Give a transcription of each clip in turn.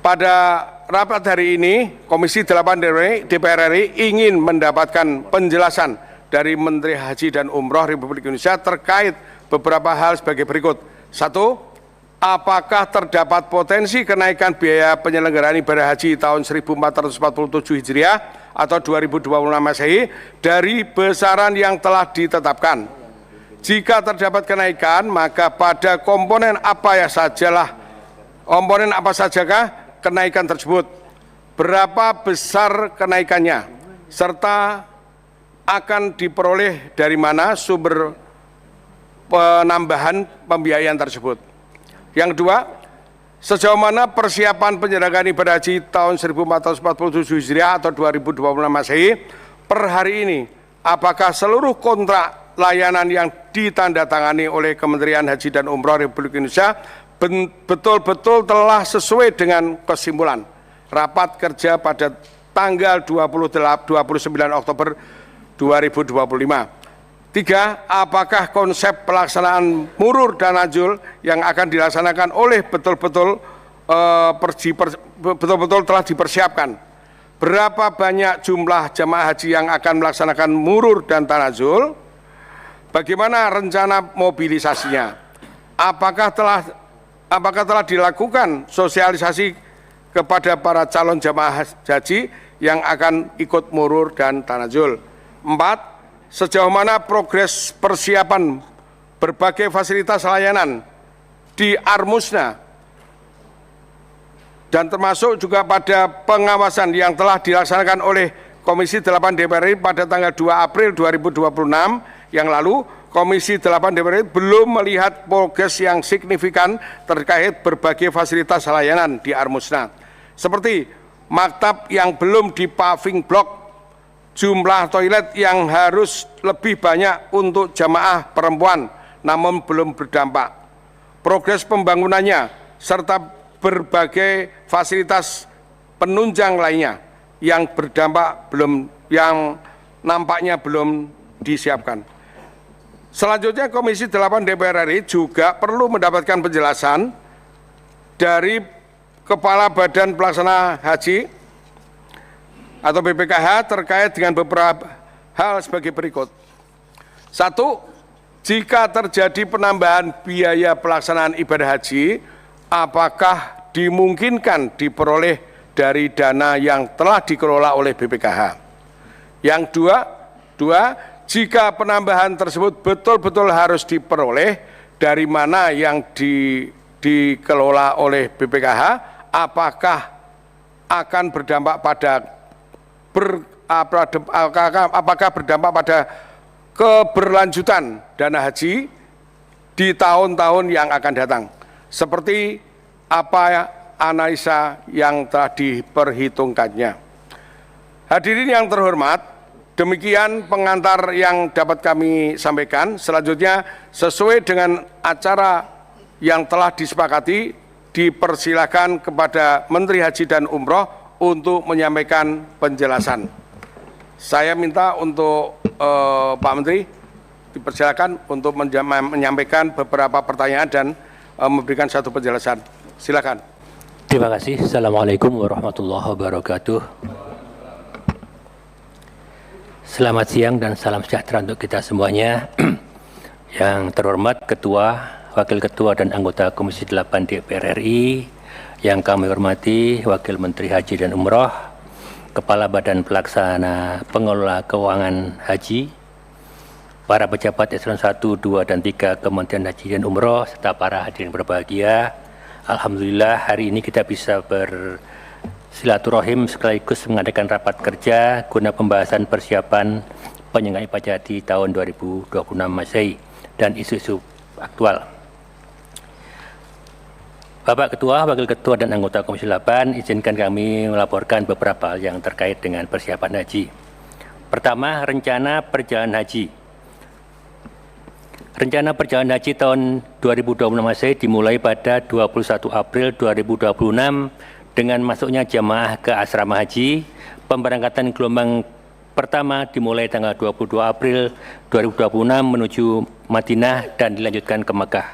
Pada rapat hari ini, Komisi 8 DPR RI ingin mendapatkan penjelasan dari Menteri Haji dan Umroh Republik Indonesia terkait beberapa hal sebagai berikut. 1. Apakah terdapat potensi kenaikan biaya penyelenggaraan ibadah haji tahun 1447 Hijriah atau 2026 Masehi dari besaran yang telah ditetapkan? Jika terdapat kenaikan, maka pada komponen apa sajakah kenaikan tersebut? Berapa besar kenaikannya? Serta akan diperoleh dari mana sumber penambahan pembiayaan tersebut? Yang kedua, sejauh mana persiapan penyelenggaraan ibadah haji tahun 1447 Hijriah atau 2026 Masehi per hari ini? Apakah seluruh kontrak layanan yang ditandatangani oleh Kementerian Haji dan Umroh Republik Indonesia betul-betul telah sesuai dengan kesimpulan rapat kerja pada tanggal 29 Oktober 2025? 3. Apakah konsep pelaksanaan murur dan najul yang akan dilaksanakan oleh betul-betul telah dipersiapkan? Berapa banyak jumlah jamaah haji yang akan melaksanakan murur dan tanazul? Bagaimana rencana mobilisasinya? Apakah telah dilakukan sosialisasi kepada para calon jamaah haji yang akan ikut murur dan tanazul? 4. Sejauh mana progres persiapan berbagai fasilitas layanan di Armusna dan termasuk juga pada pengawasan yang telah dilaksanakan oleh Komisi 8 DPR RI pada tanggal 2 April 2026 yang lalu? Komisi 8 DPR RI belum melihat progres yang signifikan terkait berbagai fasilitas layanan di Armusna, seperti maktab yang belum dipaving blok, jumlah toilet yang harus lebih banyak untuk jamaah perempuan namun belum berdampak, progres pembangunannya, serta berbagai fasilitas penunjang lainnya yang nampaknya belum disiapkan. Selanjutnya, Komisi 8 DPR RI juga perlu mendapatkan penjelasan dari Kepala Badan Pelaksana Haji atau BPKH terkait dengan beberapa hal sebagai berikut. 1. Jika terjadi penambahan biaya pelaksanaan ibadah haji, apakah dimungkinkan diperoleh dari dana yang telah dikelola oleh BPKH? Yang dua, jika penambahan tersebut betul-betul harus diperoleh, dari mana yang dikelola oleh BPKH? Apakah akan berdampak pada keberlanjutan dana haji di tahun-tahun yang akan datang, seperti apa analisa yang telah diperhitungkannya. Hadirin yang terhormat, demikian pengantar yang dapat kami sampaikan. Selanjutnya, sesuai dengan acara yang telah disepakati, dipersilakan kepada Menteri Haji dan Umroh untuk menyampaikan penjelasan. Saya minta untuk Pak Menteri dipersilakan untuk menyampaikan beberapa pertanyaan dan memberikan satu penjelasan. Silakan. Terima kasih. Assalamualaikum warahmatullahi wabarakatuh. Selamat siang dan salam sejahtera untuk kita semuanya. Yang terhormat Ketua, Wakil Ketua dan anggota Komisi 8 DPR RI, yang kami hormati Wakil Menteri Haji dan Umroh, Kepala Badan Pelaksana Pengelola Keuangan Haji, para pejabat eselon 1, 2, dan 3 Kementerian Haji dan Umroh, serta para hadirin berbahagia. Alhamdulillah hari ini kita bisa bersilaturahim sekaligus mengadakan rapat kerja guna pembahasan persiapan penyelenggaraan ibadah haji tahun 2026 Masehi dan isu-isu aktual. Bapak Ketua, Wakil Ketua, dan anggota Komisi 8, izinkan kami melaporkan beberapa hal yang terkait dengan persiapan haji. Pertama, rencana perjalanan haji. Rencana perjalanan haji tahun 2026 Masehi dimulai pada 21 April 2026 dengan masuknya jamaah ke asrama haji. Pemberangkatan gelombang pertama dimulai tanggal 22 April 2026 menuju Madinah dan dilanjutkan ke Mekah.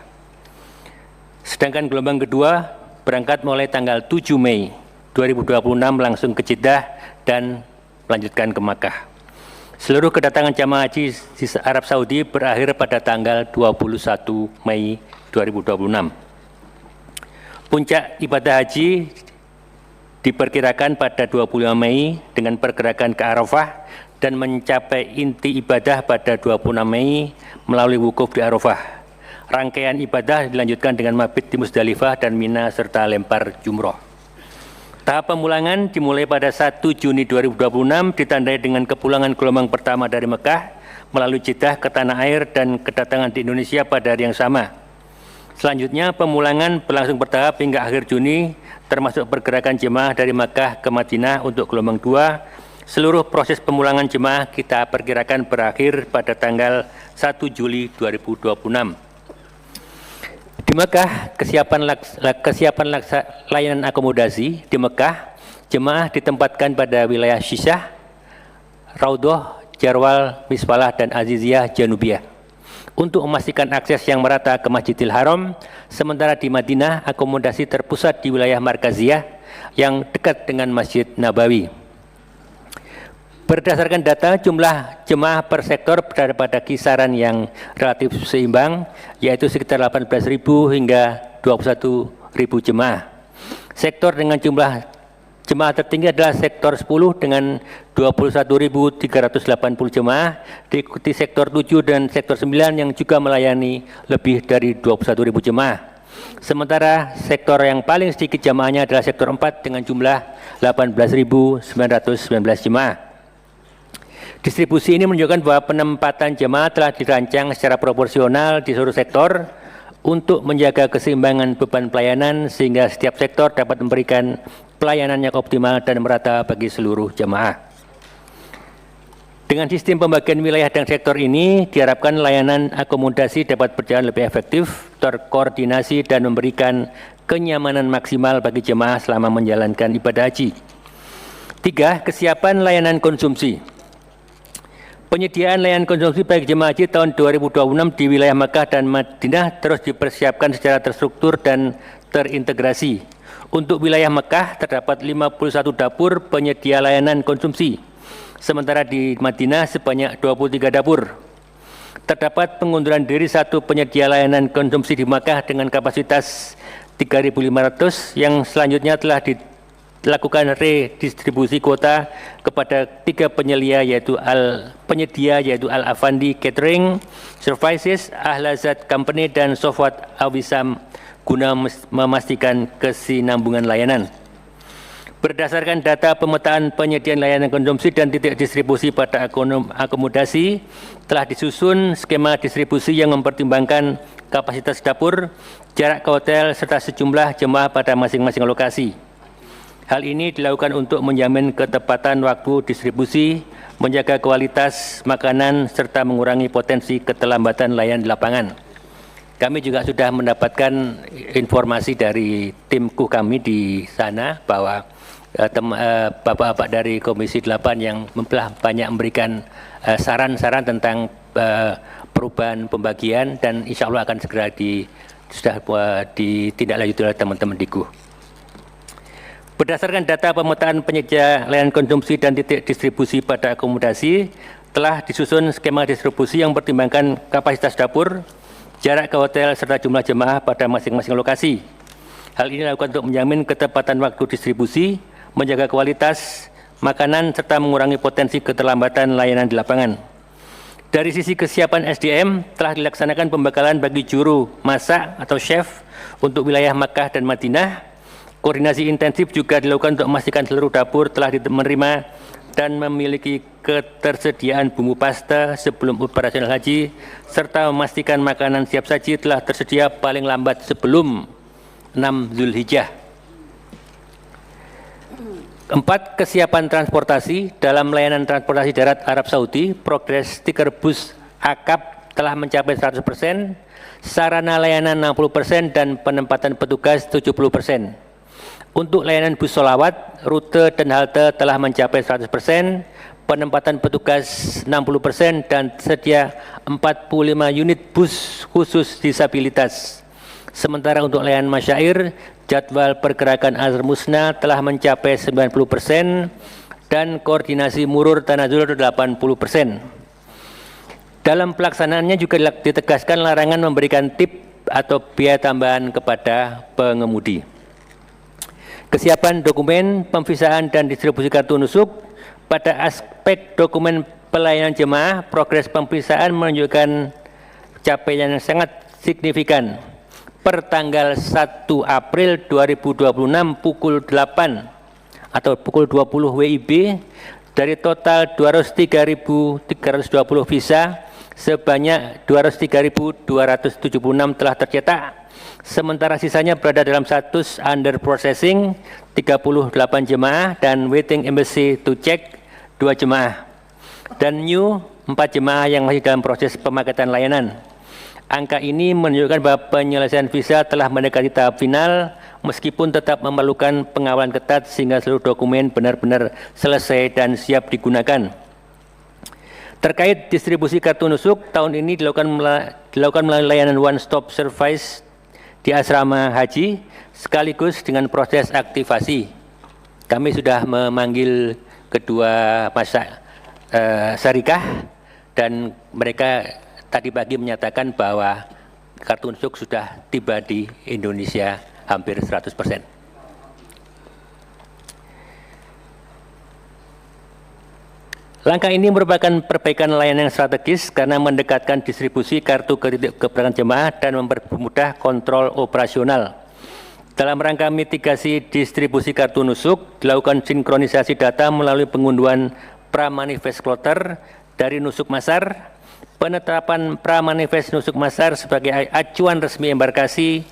Sedangkan gelombang kedua berangkat mulai tanggal 7 Mei 2026 langsung ke Jeddah dan melanjutkan ke Makkah. Seluruh kedatangan jamaah haji di Arab Saudi berakhir pada tanggal 21 Mei 2026. Puncak ibadah haji diperkirakan pada 25 Mei dengan pergerakan ke Arafah dan mencapai inti ibadah pada 26 Mei melalui wukuf di Arafah. Rangkaian ibadah dilanjutkan dengan mabit di Musdalifah dan Mina serta lempar jumroh. Tahap pemulangan dimulai pada 1 Juni 2026 ditandai dengan kepulangan gelombang pertama dari Mekah melalui Jeddah ke tanah air dan kedatangan di Indonesia pada hari yang sama. Selanjutnya pemulangan berlangsung bertahap hingga akhir Juni termasuk pergerakan jemaah dari Makkah ke Madinah untuk gelombang 2. Seluruh proses pemulangan jemaah kita perkirakan berakhir pada tanggal 1 Juli 2026. Di Mekah, kesiapan layanan akomodasi di Mekah, jemaah ditempatkan pada wilayah Syisah, Raudhah, Jarwal, Misfalah, dan Aziziyah Janubiyah. Untuk memastikan akses yang merata ke Masjidil Haram, sementara di Madinah, akomodasi terpusat di wilayah Markaziyah yang dekat dengan Masjid Nabawi. Berdasarkan data, jumlah jemaah per sektor berada pada kisaran yang relatif seimbang, yaitu sekitar 18.000 hingga 21.000 jemaah. Sektor dengan jumlah jemaah tertinggi adalah sektor 10 dengan 21.380 jemaah, diikuti sektor 7 dan sektor 9 yang juga melayani lebih dari 21.000 jemaah. Sementara sektor yang paling sedikit jemaahnya adalah sektor 4 dengan jumlah 18.919 jemaah. Distribusi ini menunjukkan bahwa penempatan jemaah telah dirancang secara proporsional di seluruh sektor untuk menjaga keseimbangan beban pelayanan sehingga setiap sektor dapat memberikan pelayanan yang optimal dan merata bagi seluruh jemaah. Dengan sistem pembagian wilayah dan sektor ini, diharapkan layanan akomodasi dapat berjalan lebih efektif, terkoordinasi, dan memberikan kenyamanan maksimal bagi jemaah selama menjalankan ibadah haji. 3. Kesiapan layanan konsumsi. Penyediaan layanan konsumsi bagi jemaah haji tahun 2026 di wilayah Makkah dan Madinah terus dipersiapkan secara terstruktur dan terintegrasi. Untuk wilayah Makkah terdapat 51 dapur penyedia layanan konsumsi, sementara di Madinah sebanyak 23 dapur. Terdapat pengunduran diri satu penyedia layanan konsumsi di Makkah dengan kapasitas 3.500 yang selanjutnya telah dilakukan redistribusi kuota kepada 3 penyedia yaitu Al-Afandi Catering Services, Ahlazat Company, dan Sofwat Awisam guna memastikan kesinambungan layanan. Berdasarkan data pemetaan penyediaan layanan konsumsi dan titik distribusi pada akomodasi, telah disusun skema distribusi yang mempertimbangkan kapasitas dapur, jarak ke hotel, serta sejumlah jemaah pada masing-masing lokasi. Hal ini dilakukan untuk menjamin ketepatan waktu distribusi, menjaga kualitas makanan, serta mengurangi potensi keterlambatan layanan di lapangan. Kami juga sudah mendapatkan informasi dari timku kami di sana bahwa bapak-bapak dari Komisi 8 yang banyak memberikan saran-saran tentang perubahan pembagian dan insya Allah akan segera ditindaklanjuti oleh teman-teman Digu. Berdasarkan data pemetaan penyedia layanan konsumsi dan titik distribusi pada akomodasi, telah disusun skema distribusi yang mempertimbangkan kapasitas dapur, jarak ke hotel, serta jumlah jemaah pada masing-masing lokasi. Hal ini dilakukan untuk menjamin ketepatan waktu distribusi, menjaga kualitas makanan, serta mengurangi potensi keterlambatan layanan di lapangan. Dari sisi kesiapan SDM, telah dilaksanakan pembekalan bagi juru masak atau chef untuk wilayah Makkah dan Madinah. Koordinasi intensif juga dilakukan untuk memastikan seluruh dapur telah menerima dan memiliki ketersediaan bumbu pasta sebelum operasional haji, serta memastikan makanan siap saji telah tersedia paling lambat sebelum 6 Zulhijjah. 4. Kesiapan transportasi. Dalam layanan transportasi darat Arab Saudi, progres stiker bus akap telah mencapai 100%, sarana layanan 60%, dan penempatan petugas 70%. Untuk layanan bus sholawat, rute dan halte telah mencapai 100%, penempatan petugas 60%, dan tersedia 45 unit bus khusus disabilitas. Sementara untuk layanan masyair, jadwal pergerakan asal musnah telah mencapai 90% dan koordinasi murur tanazul 80%. Dalam pelaksanaannya juga ditegaskan larangan memberikan tip atau biaya tambahan kepada pengemudi. Kesiapan dokumen pemvisaan dan distribusi kartu nusuk. Pada aspek dokumen pelayanan jemaah, progres pemvisaan menunjukkan capaian yang sangat signifikan. Per tanggal 1 April 2026 pukul 8 atau pukul 20 WIB, dari total 203.320 visa, sebanyak 203.276 telah tercetak, sementara sisanya berada dalam status under processing 38 jemaah dan waiting embassy to check 2 jemaah dan new 4 jemaah yang masih dalam proses pemakaian layanan. Angka ini menunjukkan bahwa penyelesaian visa telah mendekati tahap final meskipun tetap memerlukan pengawalan ketat sehingga seluruh dokumen benar-benar selesai dan siap digunakan. Terkait distribusi kartu nusuk, tahun ini dilakukan melalui layanan one stop service di asrama haji sekaligus dengan proses aktivasi. Kami sudah memanggil kedua syarikah dan mereka tadi pagi menyatakan bahwa kartu nusuk sudah tiba di Indonesia hampir 100%. Langkah ini merupakan perbaikan layanan yang strategis karena mendekatkan distribusi kartu keberangkatan jemaah dan mempermudah kontrol operasional. Dalam rangka mitigasi distribusi kartu nusuk, dilakukan sinkronisasi data melalui pengunduhan pramanifest kloter dari nusuk masar, penetapan pramanifest nusuk masar sebagai acuan resmi embarkasi,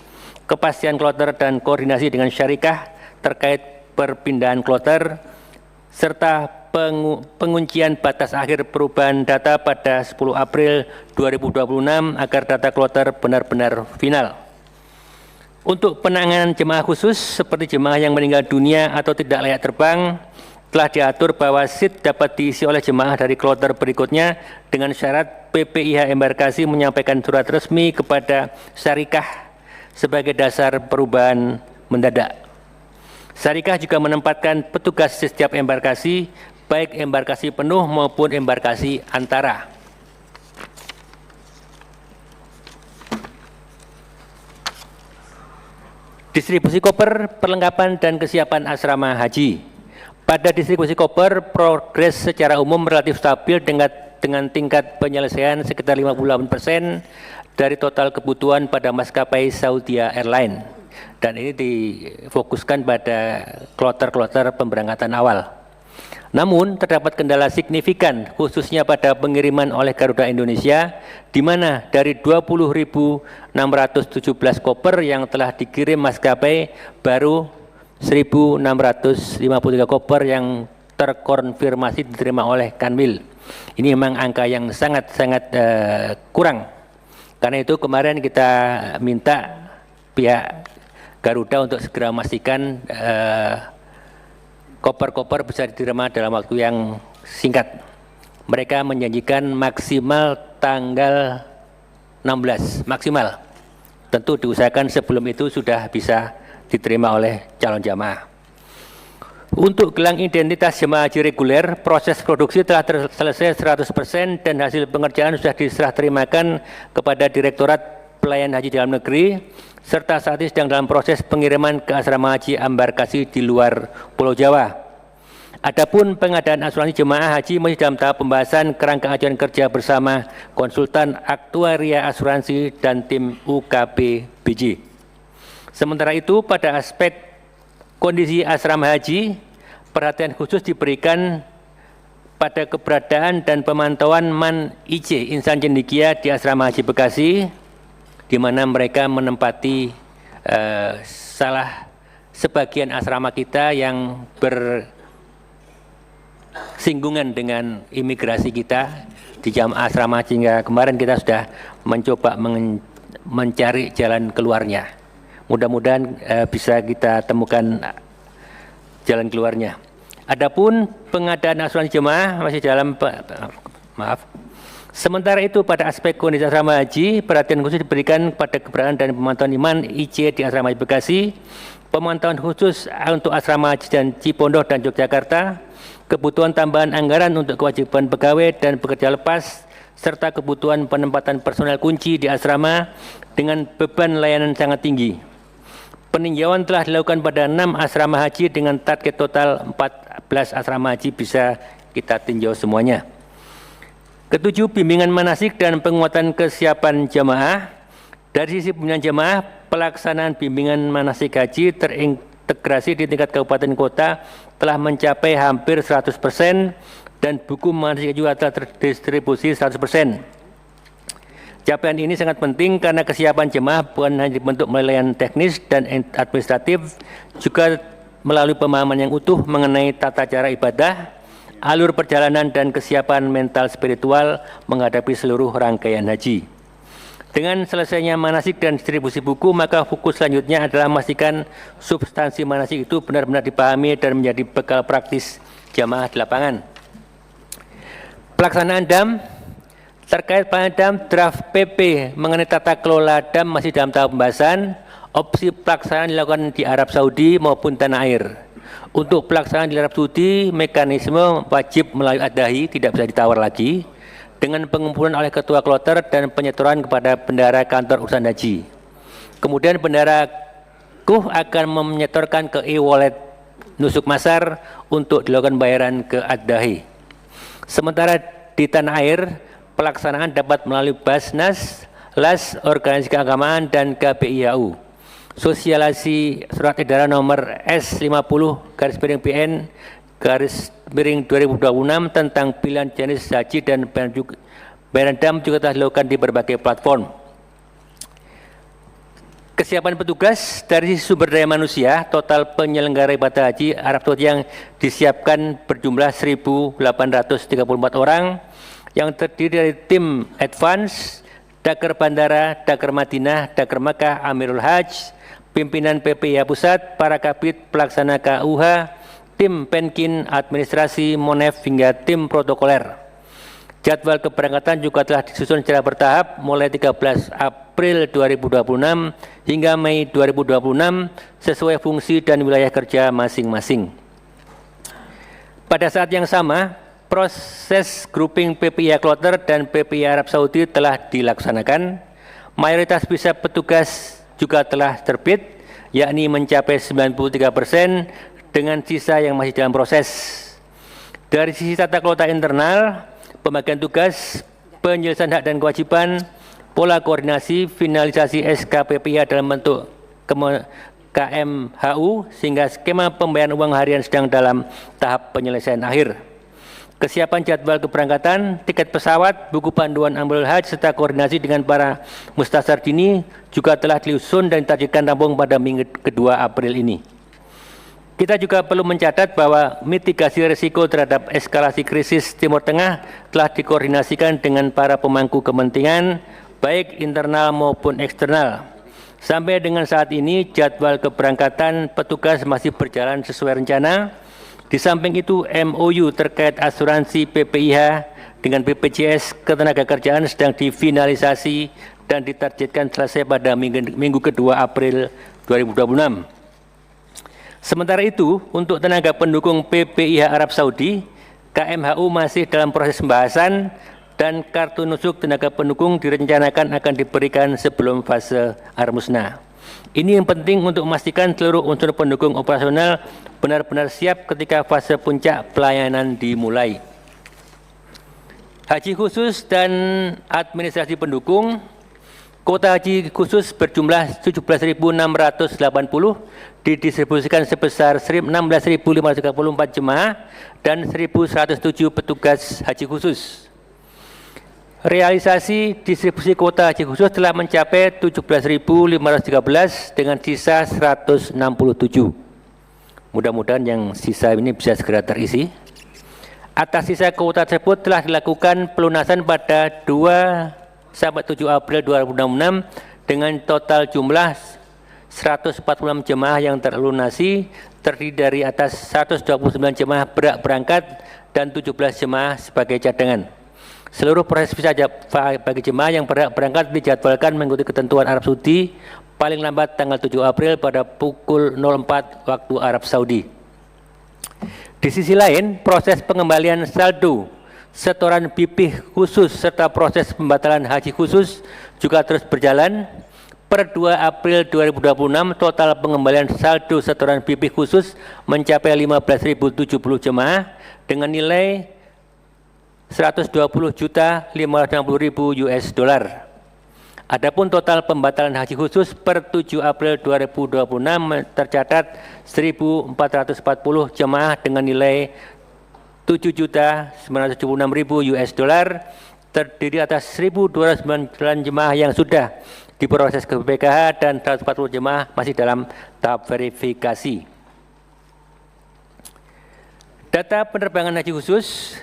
kepastian kloter dan koordinasi dengan syarikah terkait perpindahan kloter, serta penguncian batas akhir perubahan data pada 10 April 2026 agar data kloter benar-benar final. Untuk penanganan jemaah khusus seperti jemaah yang meninggal dunia atau tidak layak terbang, telah diatur bahwa seat dapat diisi oleh jemaah dari kloter berikutnya dengan syarat PPIH embarkasi menyampaikan surat resmi kepada syarikah sebagai dasar perubahan mendadak. Syarikah juga menempatkan petugas di setiap embarkasi, baik embarkasi penuh maupun embarkasi antara. Distribusi koper, perlengkapan dan kesiapan asrama haji. Pada distribusi koper, progres secara umum relatif stabil dengan tingkat penyelesaian sekitar 58% dari total kebutuhan pada maskapai Saudia Airlines. Dan ini difokuskan pada kloter-kloter pemberangkatan awal. Namun terdapat kendala signifikan khususnya pada pengiriman oleh Garuda Indonesia, di mana dari 20.617 koper yang telah dikirim maskapai, baru 1.653 koper yang terkonfirmasi diterima oleh Kanwil. Ini memang angka yang sangat-sangat kurang. Karena itu kemarin kita minta pihak Garuda untuk segera memastikan koper-koper bisa diterima dalam waktu yang singkat. Mereka menjanjikan maksimal tanggal 16, maksimal. Tentu diusahakan sebelum itu sudah bisa diterima oleh calon jamaah. Untuk gelang identitas jemaah haji reguler, proses produksi telah selesai 100% dan hasil pengerjaan sudah diserah terimakan kepada Direktorat Pelayanan Haji Dalam Negeri, serta saat ini sedang dalam proses pengiriman ke asrama haji embarkasi di luar Pulau Jawa. Adapun pengadaan asuransi jemaah haji masih dalam tahap pembahasan kerangka ajuan kerja bersama konsultan aktuaria asuransi dan tim UKP BJ. Sementara itu pada aspek kondisi asrama haji, perhatian khusus diberikan pada keberadaan dan pemantauan MAN IC Insan Cendekia di asrama haji Bekasi, di mana mereka menempati salah sebagian asrama kita yang bersinggungan dengan imigrasi kita di jamaah asrama, sehingga kemarin kita sudah mencoba mencari jalan keluarnya. Mudah-mudahan bisa kita temukan jalan keluarnya. Adapun pengadaan asuransi jemaah masih dalam Sementara itu pada aspek kondisi asrama haji, perhatian khusus diberikan kepada keberadaan dan pemantauan iman IC di asrama haji Bekasi, pemantauan khusus untuk asrama haji dan Cipondoh dan Yogyakarta, kebutuhan tambahan anggaran untuk kewajiban pegawai dan pekerja lepas, serta kebutuhan penempatan personel kunci di asrama dengan beban layanan sangat tinggi. Peninjauan telah dilakukan pada 6 asrama haji dengan target total 14 asrama haji bisa kita tinjau semuanya. Ketujuh, bimbingan manasik dan penguatan kesiapan jamaah. Dari sisi pembinaan jamaah, pelaksanaan bimbingan manasik haji terintegrasi di tingkat kabupaten kota telah mencapai hampir 100% dan buku manasik juga telah terdistribusi 100%. Capaian ini sangat penting karena kesiapan jemaah bukan hanya dibentuk melalui layanan teknis dan administratif, juga melalui pemahaman yang utuh mengenai tata cara ibadah, alur perjalanan dan kesiapan mental spiritual menghadapi seluruh rangkaian haji. Dengan selesainya manasik dan distribusi buku, maka fokus selanjutnya adalah memastikan substansi manasik itu benar-benar dipahami dan menjadi bekal praktis jamaah di lapangan. Pelaksanaan DAM. Terkait pengadaan draft PP mengenai tata kelola DAM masih dalam tahap pembahasan. Opsi pelaksanaan dilakukan di Arab Saudi maupun tanah air. Untuk pelaksanaan di Arab Saudi, mekanisme wajib melalui ad-dahi, tidak bisa ditawar lagi, dengan pengumpulan oleh ketua kloter dan penyetoran kepada bendahara kantor urusan haji. Kemudian bendahara KUH akan menyetorkan ke e-wallet Nusuk Masar untuk dilakukan bayaran ke ad-dahi. Sementara di tanah air, pelaksanaan dapat melalui Basnas, LAS, Organisasi Keagamaan, dan KPIHU. Sosialisasi surat edaran nomor S50/PN/2026 tentang pilihan jenis haji dan bayaran DAM juga telah dilakukan di berbagai platform. Kesiapan petugas dari sumber daya manusia, total penyelenggara ibadah haji Arab Saudi yang disiapkan berjumlah 1.834 orang, yang terdiri dari tim advance, Daker Bandara, Daker Madinah, Daker Makkah, Amirul Hajj, pimpinan PPIH Pusat, para kabit pelaksana KUH, tim Penkin, administrasi, Monef, hingga tim protokoler. Jadwal keberangkatan juga telah disusun secara bertahap mulai 13 April 2026 hingga Mei 2026 sesuai fungsi dan wilayah kerja masing-masing. Pada saat yang sama, proses grouping PPIH Kloter dan PPIH Arab Saudi telah dilaksanakan. Mayoritas visa petugas juga telah terbit, yakni mencapai 93% dengan sisa yang masih dalam proses. Dari sisi tata kelola internal, pembagian tugas, penyelesaian hak dan kewajiban, pola koordinasi, finalisasi SK PPIH dalam bentuk KMHU, sehingga skema pembayaran uang harian sedang dalam tahap penyelesaian akhir. Kesiapan jadwal keberangkatan, tiket pesawat, buku panduan Amirul Hajj, serta koordinasi dengan para mustasar dini juga telah disusun dan ditargetkan rampung pada minggu kedua April ini. Kita juga perlu mencatat bahwa mitigasi risiko terhadap eskalasi krisis Timur Tengah telah dikoordinasikan dengan para pemangku kepentingan, baik internal maupun eksternal. Sampai dengan saat ini, jadwal keberangkatan petugas masih berjalan sesuai rencana. Di samping itu, MOU terkait asuransi PPIH dengan BPJS Ketenagakerjaan sedang difinalisasi dan ditargetkan selesai pada minggu kedua April 2026. Sementara itu, untuk tenaga pendukung PPIH Arab Saudi, KMHU masih dalam proses pembahasan dan kartu nusuk tenaga pendukung direncanakan akan diberikan sebelum fase Armusna. Ini yang penting untuk memastikan seluruh unsur pendukung operasional benar-benar siap ketika fase puncak pelayanan dimulai. Haji khusus dan administrasi pendukung, kuota haji khusus berjumlah 17.680 didistribusikan sebesar 16.534 jemaah dan 1.107 petugas haji khusus. Realisasi distribusi kuota haji khusus telah mencapai 17.513 dengan sisa 167. Mudah-mudahan yang sisa ini bisa segera terisi. Atas sisa kuota tersebut telah dilakukan pelunasan pada 2 sampai 7 April 2026 dengan total jumlah 146 jemaah yang terlunasi, terdiri dari atas 129 jemaah berangkat dan 17 jemaah sebagai cadangan. Seluruh proses visa bagi jemaah yang berangkat dijadwalkan mengikuti ketentuan Arab Saudi paling lambat tanggal 7 April pada pukul 04 waktu Arab Saudi. Di sisi lain, proses pengembalian saldo, setoran BP khusus serta proses pembatalan haji khusus juga terus berjalan. Per 2 April 2026, total pengembalian saldo setoran BP khusus mencapai 15.070 jemaah dengan nilai 120.560.000 US dollar. Adapun total pembatalan haji khusus per 7 April 2026 tercatat 1.440 jemaah dengan nilai 7.976.000 US dollar, terdiri atas 1.209 jemaah yang sudah diproses ke BPKH dan 140 jemaah masih dalam tahap verifikasi. Data penerbangan haji khusus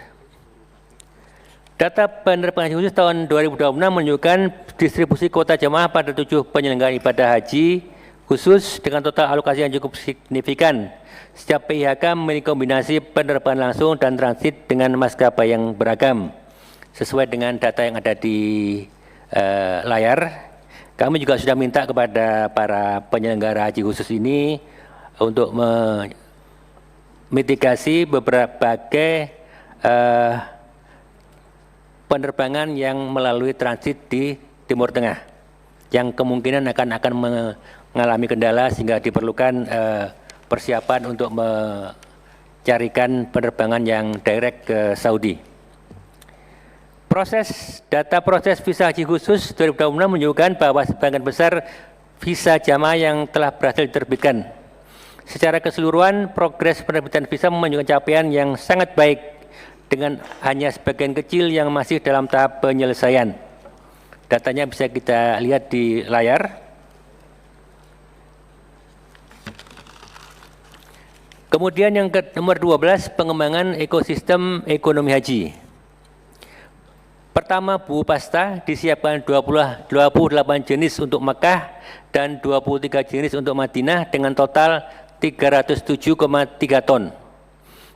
tahun 2026 menunjukkan distribusi kuota jemaah pada 7 penyelenggaraan ibadah haji khusus dengan total alokasi yang cukup signifikan. Setiap PIHK memiliki kombinasi penerbangan langsung dan transit dengan maskapai yang beragam. Sesuai dengan data yang ada di layar, kami juga sudah minta kepada para penyelenggara haji khusus ini untuk memitigasi beberapa penerbangan yang melalui transit di Timur Tengah yang kemungkinan akan mengalami kendala sehingga diperlukan persiapan untuk mencarikan penerbangan yang direct ke Saudi. Data proses visa haji khusus 2026 menunjukkan bahwa sebagian besar visa jamaah yang telah berhasil diterbitkan. Secara keseluruhan, progres penerbitan visa menunjukkan capaian yang sangat baik dengan hanya sebagian kecil yang masih dalam tahap penyelesaian. Datanya bisa kita lihat di layar. Kemudian yang nomor 12, pengembangan ekosistem ekonomi haji. Pertama, buku pasta disiapkan 28 jenis untuk Makkah dan 23 jenis untuk Madinah dengan total 307,3 ton.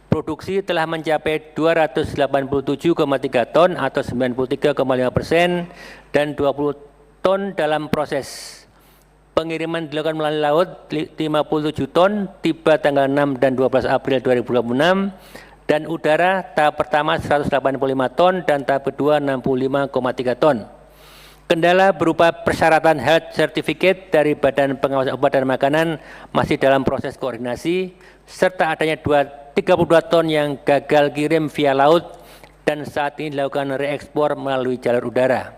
Produksi telah mencapai 287,3 ton atau 93,5% dan 20 ton dalam proses. Pengiriman dilakukan melalui laut 57 ton, tiba tanggal 6 dan 12 April 2026, dan udara tahap pertama 185 ton dan tahap kedua 65,3 ton. Kendala berupa persyaratan health certificate dari Badan Pengawas Obat dan Makanan masih dalam proses koordinasi, serta adanya 32 ton yang gagal kirim via laut dan saat ini dilakukan reekspor melalui jalur udara.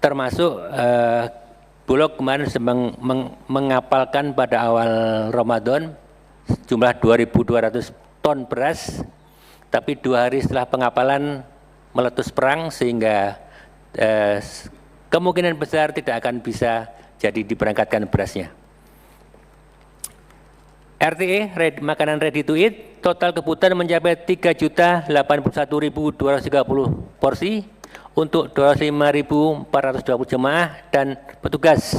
Termasuk Bulog kemarin sedang mengapalkan pada awal Ramadan jumlah 2.200 ton beras, tapi 2 hari setelah pengapalan meletus perang sehingga kemungkinan besar tidak akan bisa jadi diberangkatkan berasnya. RTE, makanan ready to eat, total kebutuhan mencapai 3.081.230 porsi untuk 25.420 jemaah dan petugas.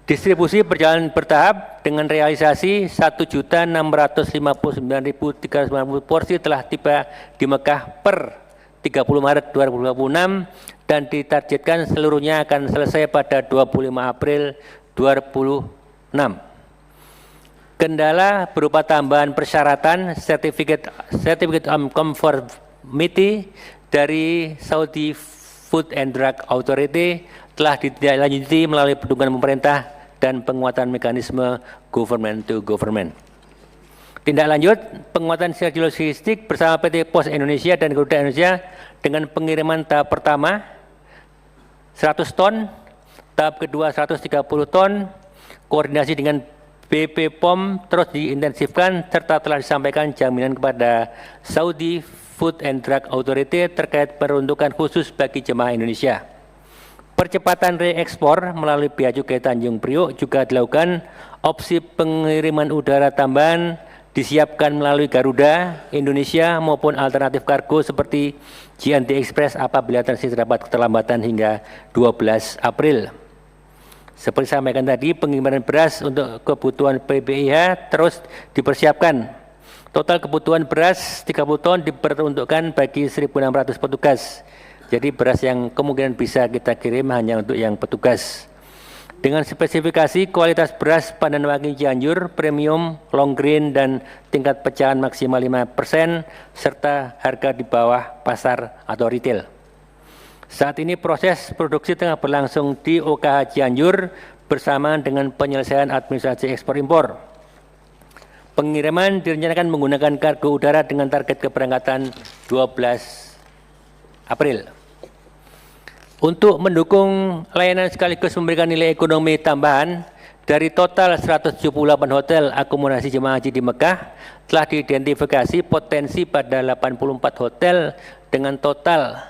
Distribusi berjalan bertahap dengan realisasi 1.659.390 porsi telah tiba di Mekah per 30 Maret 2026 dan ditargetkan seluruhnya akan selesai pada 25 April 2026. Kendala berupa tambahan persyaratan Certificate of Conformity dari Saudi Food and Drug Authority telah ditindaklanjuti melalui dukungan pemerintah dan penguatan mekanisme government to government. Tindak lanjut, penguatan sinergi logistik bersama PT Pos Indonesia dan Garuda Indonesia dengan pengiriman tahap pertama 100 ton, tahap kedua 130 ton, koordinasi dengan BP POM terus diintensifkan serta telah disampaikan jaminan kepada Saudi Food and Drug Authority terkait peruntukan khusus bagi jemaah Indonesia. Percepatan reekspor melalui Bea Cukai Tanjung Priok juga dilakukan. Opsi pengiriman udara tambahan disiapkan melalui Garuda Indonesia maupun alternatif kargo seperti JNT Express apabila terdapat keterlambatan hingga 12 April. Seperti saya sampaikan tadi, pengiriman beras untuk kebutuhan PPIH terus dipersiapkan. Total kebutuhan beras 30 ton diperuntukkan bagi 1.600 petugas. Jadi beras yang kemungkinan bisa kita kirim hanya untuk yang petugas. Dengan spesifikasi kualitas beras Pandan Wangi Cianjur, premium, long grain, dan tingkat pecahan maksimal 5%, serta harga di bawah pasar atau retail. Saat ini proses produksi tengah berlangsung di OKH Cianjur bersamaan dengan penyelesaian administrasi ekspor impor. Pengiriman direncanakan menggunakan kargo udara dengan target keberangkatan 12 April. Untuk mendukung layanan sekaligus memberikan nilai ekonomi tambahan, dari total 178 hotel akomodasi jemaah haji di Mekah, telah diidentifikasi potensi pada 84 hotel dengan total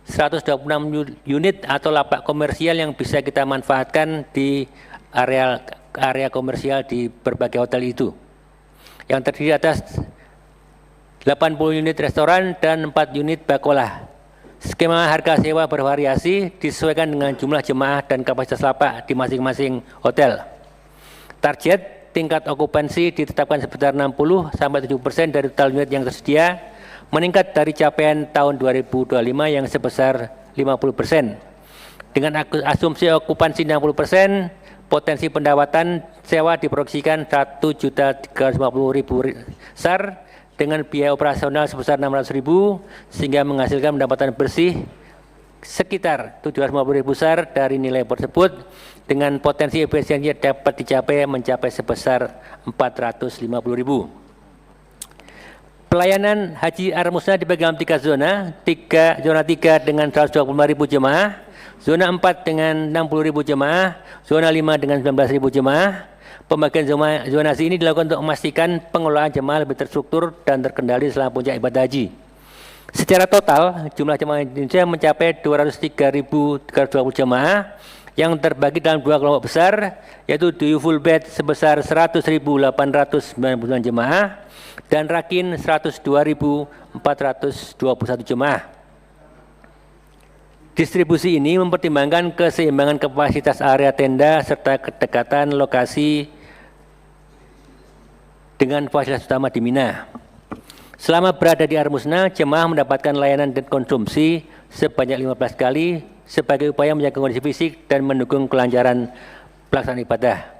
126 unit atau lapak komersial yang bisa kita manfaatkan di area komersial di berbagai hotel itu, yang terdiri atas 80 unit restoran dan 4 unit bakolah. Skema harga sewa bervariasi disesuaikan dengan jumlah jemaah dan kapasitas lapak di masing-masing hotel. Target tingkat okupansi ditetapkan sebesar 60-70% dari total unit yang tersedia, meningkat dari capaian tahun 2025 yang sebesar 50%. Dengan asumsi okupansi 60%, potensi pendapatan sewa diproyeksikan 1.350.000 SAR dengan biaya operasional sebesar 600.000 sehingga menghasilkan pendapatan bersih sekitar 750.000 SAR dari nilai tersebut, dengan potensi efisiensi dapat dicapai mencapai sebesar 450.000. Pelayanan Haji Armusna dibagi dalam 3 zona, zona 3 dengan 125.000 jemaah, zona 4 dengan 60.000 jemaah, zona 5 dengan 19.000 jemaah. Pembagian zonasi ini dilakukan untuk memastikan pengelolaan jemaah lebih terstruktur dan terkendali selama puncak ibadah haji. Secara total, jumlah jemaah Indonesia mencapai 203.320 jemaah yang terbagi dalam 2 kelompok besar, yaitu Duyu Full Bed sebesar 100.899 jemaah dan Rakin 102.421 jemaah. Distribusi ini mempertimbangkan keseimbangan kapasitas area tenda serta kedekatan lokasi dengan fasilitas utama di Mina. Selama berada di Armusna, jemaah mendapatkan layanan dan konsumsi sebanyak 15 kali sebagai upaya menjaga kondisi fisik dan mendukung kelancaran pelaksanaan ibadah.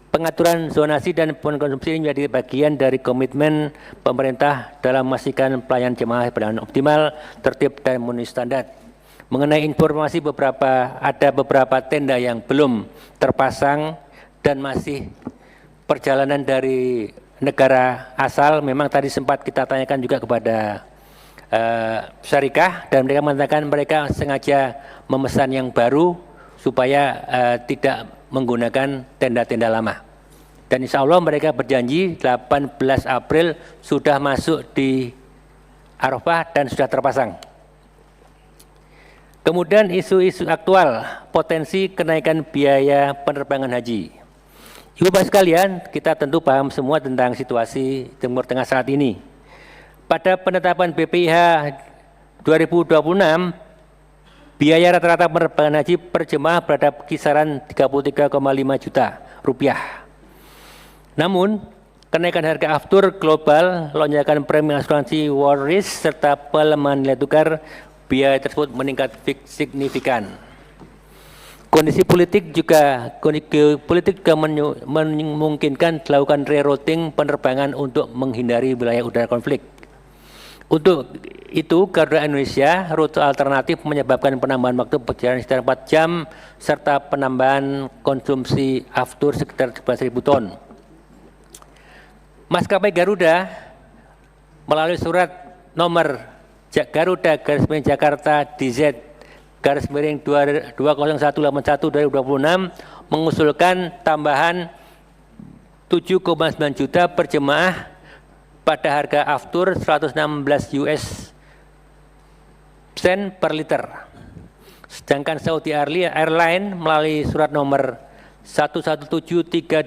Pengaturan zonasi dan konsumsi ini menjadi bagian dari komitmen pemerintah dalam memastikan pelayanan jemaah berjalan optimal, tertib, dan memenuhi standar. Mengenai informasi ada beberapa tenda yang belum terpasang dan masih perjalanan dari negara asal. Memang tadi sempat kita tanyakan juga kepada syarikah, dan mereka mengatakan mereka sengaja memesan yang baru supaya tidak menggunakan tenda-tenda lama. Dan insya Allah mereka berjanji 18 April sudah masuk di Arafah dan sudah terpasang. Kemudian isu-isu aktual, potensi kenaikan biaya penerbangan haji. Ibu Bapak sekalian, kita tentu paham semua tentang situasi Timur Tengah saat ini. Pada penetapan BPIH 2026, biaya rata-rata penerbangan haji per jemaah berada kisaran 33,5 juta rupiah. Namun, kenaikan harga aftur global, lonjakan premi asuransi war risk, serta pelemahan nilai tukar, biaya tersebut meningkat signifikan. Kondisi politik juga memungkinkan dilakukan rerouting penerbangan untuk menghindari wilayah udara konflik. Untuk itu, Garuda Indonesia rute alternatif menyebabkan penambahan waktu perjalanan sekitar 4 jam serta penambahan konsumsi aftur sekitar 11.000 ton. Maskapai Garuda melalui surat nomor Garuda Jakarta DZ /20181 2026 mengusulkan tambahan 7,9 juta per jemaah pada harga aftur 116 US sen per liter. Sedangkan Saudi Airline melalui surat nomor 1173247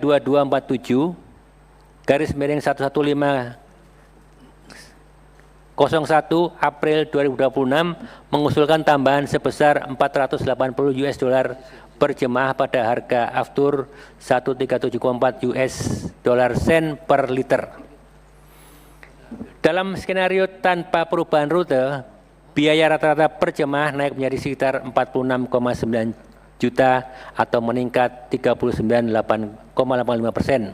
/11501 April 2026 mengusulkan tambahan sebesar 480 US dollar per jemaah pada harga aftur 1374 US dollar sen per liter. Dalam skenario tanpa perubahan rute, biaya rata-rata per jemaah naik menjadi sekitar 46,9 juta atau meningkat 39,85%.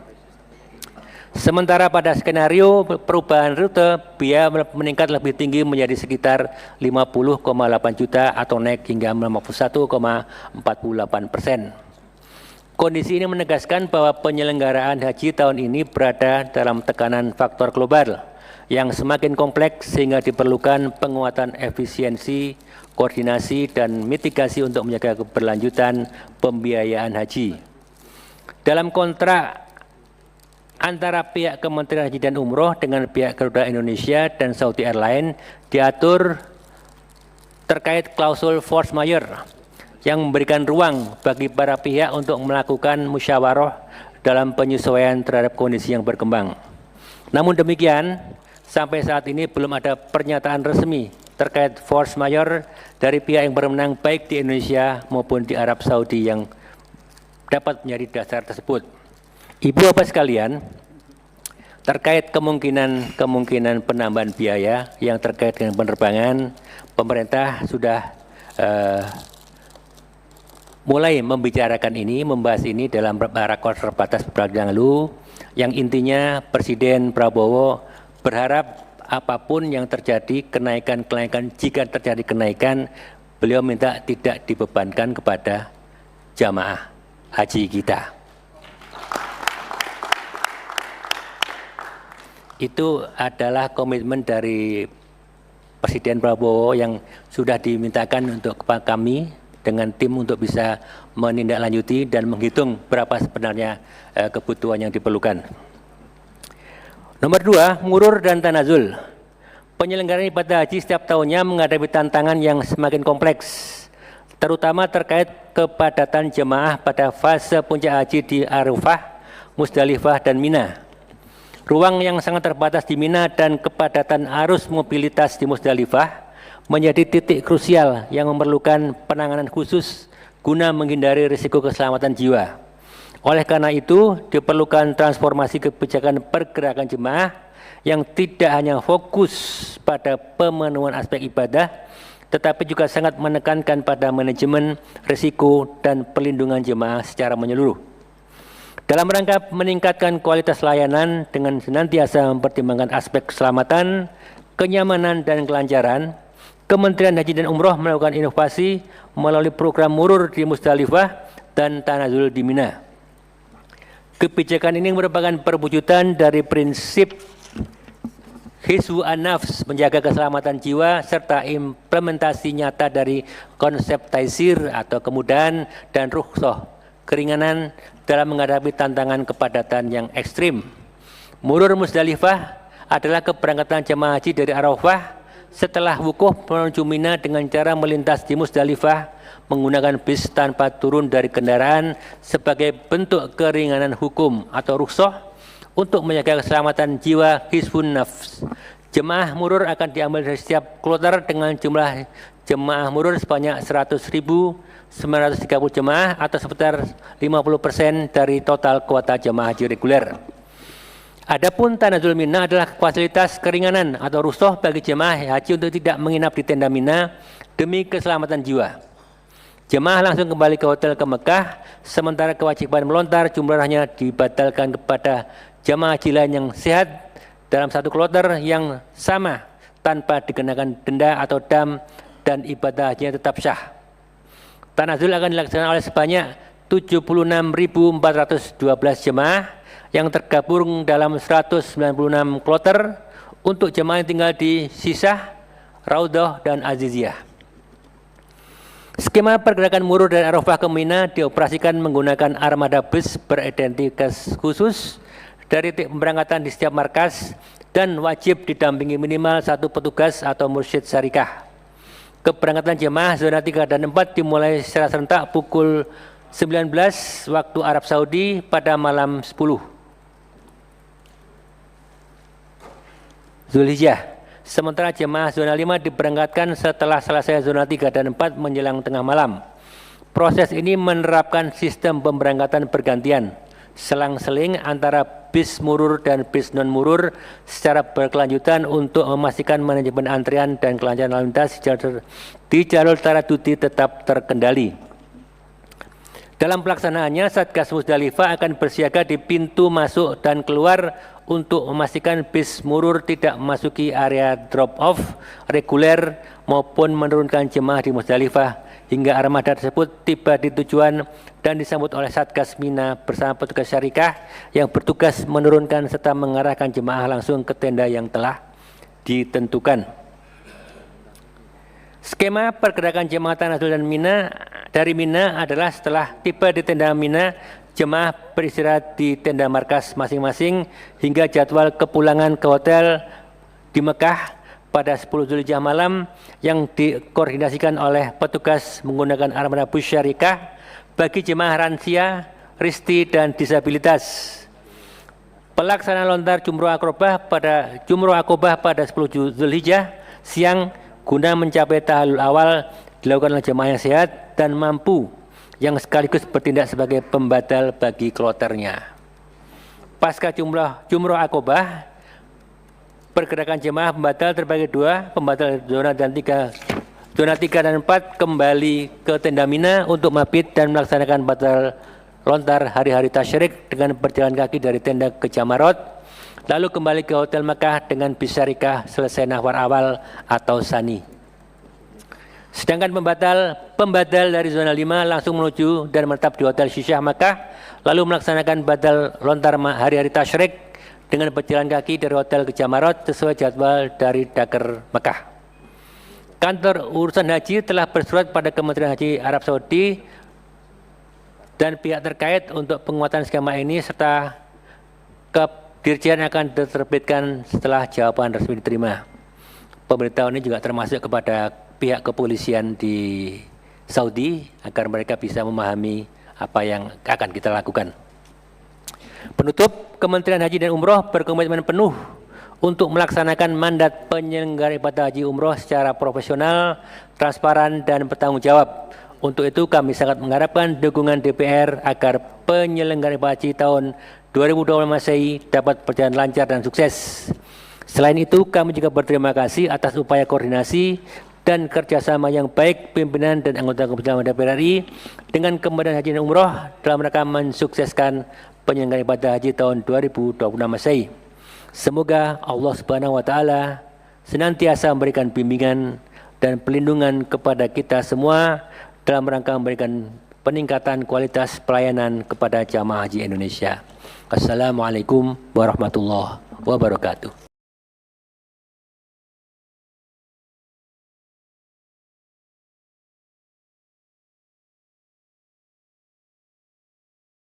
Sementara pada skenario perubahan rute, biaya meningkat lebih tinggi menjadi sekitar 50,8 juta atau naik hingga 51,48%. Kondisi ini menegaskan bahwa penyelenggaraan haji tahun ini berada dalam tekanan faktor global yang semakin kompleks sehingga diperlukan penguatan efisiensi, koordinasi, dan mitigasi untuk menjaga keberlanjutan pembiayaan haji. Dalam kontrak antara pihak Kementerian Haji dan Umroh dengan pihak Garuda Indonesia dan Saudi Airlines diatur terkait klausul force majeure yang memberikan ruang bagi para pihak untuk melakukan musyawarah dalam penyesuaian terhadap kondisi yang berkembang. Namun demikian, sampai saat ini belum ada pernyataan resmi terkait force majeure dari pihak yang berwenang baik di Indonesia maupun di Arab Saudi yang dapat menjadi dasar tersebut. Ibu Bapak sekalian, terkait kemungkinan penambahan biaya yang terkait dengan penerbangan, pemerintah sudah mulai membahas ini dalam rakornas terbatas beberapa yang lalu, yang intinya Presiden Prabowo berharap apapun yang terjadi, jika terjadi kenaikan, beliau minta tidak dibebankan kepada jamaah haji kita. Itu adalah komitmen dari Presiden Prabowo yang sudah dimintakan untuk kami dengan tim untuk bisa menindaklanjuti dan menghitung berapa sebenarnya kebutuhan yang diperlukan. Nomor 2, murur dan tanazul. Penyelenggaraan ibadah haji setiap tahunnya menghadapi tantangan yang semakin kompleks, terutama terkait kepadatan jemaah pada fase puncak haji di Arafah, Musdalifah, dan Mina. Ruang yang sangat terbatas di Mina dan kepadatan arus mobilitas di Musdalifah menjadi titik krusial yang memerlukan penanganan khusus guna menghindari risiko keselamatan jiwa. Oleh karena itu, diperlukan transformasi kebijakan pergerakan jemaah yang tidak hanya fokus pada pemenuhan aspek ibadah, tetapi juga sangat menekankan pada manajemen risiko dan perlindungan jemaah secara menyeluruh. Dalam rangka meningkatkan kualitas layanan dengan senantiasa mempertimbangkan aspek keselamatan, kenyamanan, dan kelancaran, Kementerian Haji dan Umroh melakukan inovasi melalui program murur di Musdalifah dan tanazul di Mina. Kebijakan ini merupakan perwujudan dari prinsip Hifdzu an-nafs, menjaga keselamatan jiwa, serta implementasi nyata dari konsep taisir atau kemudahan dan rukhsah, keringanan dalam menghadapi tantangan kepadatan yang ekstrim. Murur Musdalifah adalah keberangkatan jemaah haji dari Arafah setelah wukuf menuju Mina dengan cara melintas di Musdalifah menggunakan bis tanpa turun dari kendaraan sebagai bentuk keringanan hukum atau rukhsah untuk menjaga keselamatan jiwa, hifdzun nafs. Jemaah murur akan diambil dari setiap kloter dengan jumlah jemaah murur sebanyak 100.930 jemaah atau sekitar 50% dari total kuota jemaah haji reguler. Adapun tanazul Mina adalah fasilitas keringanan atau rukhsah bagi jemaah haji untuk tidak menginap di tenda Mina demi keselamatan jiwa. Jemaah langsung kembali ke hotel ke Mekah, sementara kewajiban melontar jumlahnya dibatalkan kepada jemaah haji lain yang sehat dalam satu kloter yang sama tanpa dikenakan denda atau dam, dan ibadah hajinya tetap sah. Tanazul akan dilaksanakan oleh sebanyak 76.412 jemaah yang tergabung dalam 196 kloter untuk jemaah yang tinggal di Sisah, Raudhah, dan Aziziyah. Skema pergerakan murur dari Arafah ke Mina dioperasikan menggunakan armada bus beridentitas khusus dari titik pemberangkatan di setiap markas dan wajib didampingi minimal satu petugas atau mursyid syarikah. Keberangkatan jemaah zona 3 dan 4 dimulai secara serentak pukul 19 waktu Arab Saudi pada malam 10 Zulhijjah. Sementara jemaah zona 5 diberangkatkan setelah selesai zona 3 dan 4 menjelang tengah malam. Proses ini menerapkan sistem pemberangkatan bergantian, selang-seling antara bis murur dan bis non-murur secara berkelanjutan untuk memastikan manajemen antrian dan kelancaran lalu lintas di jalur Taraduti tetap terkendali. Dalam pelaksanaannya, Satgas Musdalifah akan bersiaga di pintu masuk dan keluar untuk memastikan bis murur tidak memasuki area drop-off reguler maupun menurunkan jemaah di Musdalifah hingga armada tersebut tiba di tujuan dan disambut oleh Satgas Mina bersama petugas syarikah yang bertugas menurunkan serta mengarahkan jemaah langsung ke tenda yang telah ditentukan. Skema pergerakan jemaah Tanazul dan Mina dari Mina adalah setelah tiba di tenda Mina, jemaah beristirahat di tenda markas masing-masing hingga jadwal kepulangan ke hotel di Mekah pada 10 Zulhijjah malam yang dikoordinasikan oleh petugas menggunakan armada bus syarikah bagi jemaah lansia, risti, dan disabilitas. Pelaksanaan lontar Jumroh Akobah pada 10 Zulhijjah siang guna mencapai tahallul awal dilakukan oleh jemaah yang sehat dan mampu yang sekaligus bertindak sebagai pembatal bagi kloternya. Pasca Jumroh Akobah, pergerakan jemaah pembatal terbagi dua, pembatal zona 3 dan 4 kembali ke tenda Mina untuk mabit dan melaksanakan batal lontar hari-hari tasyrik dengan berjalan kaki dari tenda ke Jamarot, lalu kembali ke Hotel Mekah dengan bis syarikah selesai nahwar awal atau sani. Sedangkan pembatal dari zona 5 langsung menuju dan menetap di Hotel Syisyah Mekah, lalu melaksanakan batal lontar hari-hari tasyrik dengan berjalan kaki dari hotel ke Jamarot sesuai jadwal dari Dakar Mekah. Kantor Urusan Haji telah bersurat pada Kementerian Haji Arab Saudi dan pihak terkait untuk penguatan skema ini serta Dirjen akan diterbitkan setelah jawaban resmi diterima. Pemberitahuan ini juga termasuk kepada pihak kepolisian di Saudi agar mereka bisa memahami apa yang akan kita lakukan. Penutup, Kementerian Haji dan Umroh berkomitmen penuh untuk melaksanakan mandat penyelenggara ibadah haji umroh secara profesional, transparan, dan bertanggung jawab. Untuk itu kami sangat mengharapkan dukungan DPR agar penyelenggara ibadah haji tahun 2020 Masehi dapat berjalan lancar dan sukses. Selain itu, kami juga berterima kasih atas upaya koordinasi dan kerjasama yang baik pimpinan dan anggota Komisi DPR RI dengan Kementerian Haji dan Umroh dalam rangka mensukseskan penyelenggaraan ibadah haji tahun 2026 Masehi. Semoga Allah Subhanahu wa taala senantiasa memberikan bimbingan dan perlindungan kepada kita semua dalam rangka memberikan peningkatan kualitas pelayanan kepada jamaah haji Indonesia. Assalamualaikum warahmatullahi wabarakatuh.